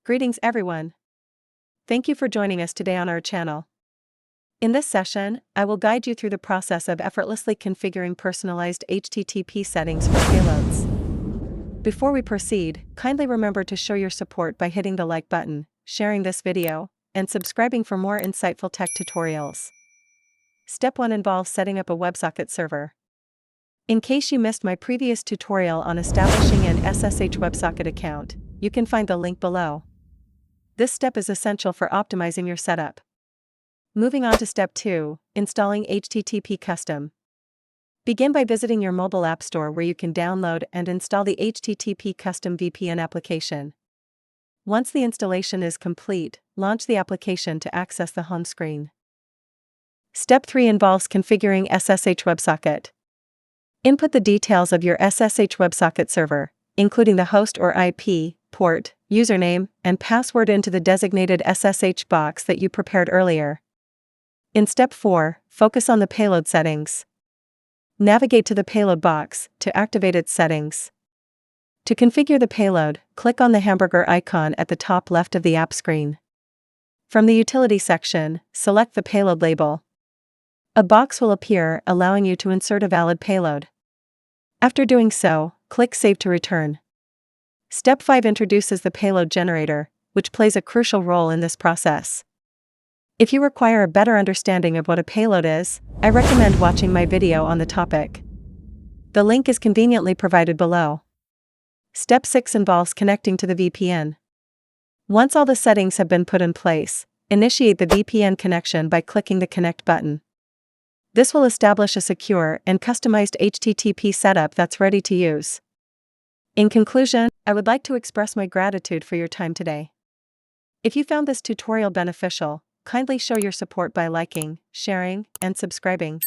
Greetings everyone. Thank you for joining us today on our channel. In this session, I will guide you through the process of effortlessly configuring personalized HTTP settings for payloads. Before we proceed, kindly remember to show your support by hitting the like button, sharing this video, and subscribing for more insightful tech tutorials. Step 1 involves setting up a WebSocket server. In case you missed my previous tutorial on establishing an SSH WebSocket account, you can find the link below. This step is essential for optimizing your setup. Moving on to step 2, installing HTTP Custom. Begin by visiting your mobile app store where you can download and install the HTTP Custom VPN application. Once the installation is complete, launch the application to access the home screen. Step 3 involves configuring SSH WebSocket. Input the details of your SSH WebSocket server, including the host or IP, port, username, and password into the designated SSH box that you prepared earlier. In step 4, focus on the payload settings. Navigate to the payload box to activate its settings. To configure the payload, click on the hamburger icon at the top left of the app screen. From the utility section, select the payload label. A box will appear allowing you to insert a valid payload. After doing so, click Save to return. Step 5 introduces the payload generator, which plays a crucial role in this process. If you require a better understanding of what a payload is, I recommend watching my video on the topic. The link is conveniently provided below. Step 6 involves connecting to the VPN. Once all the settings have been put in place, initiate the VPN connection by clicking the Connect button. This will establish a secure and customized HTTP setup that's ready to use. In conclusion, I would like to express my gratitude for your time today. If you found this tutorial beneficial, kindly show your support by liking, sharing, and subscribing.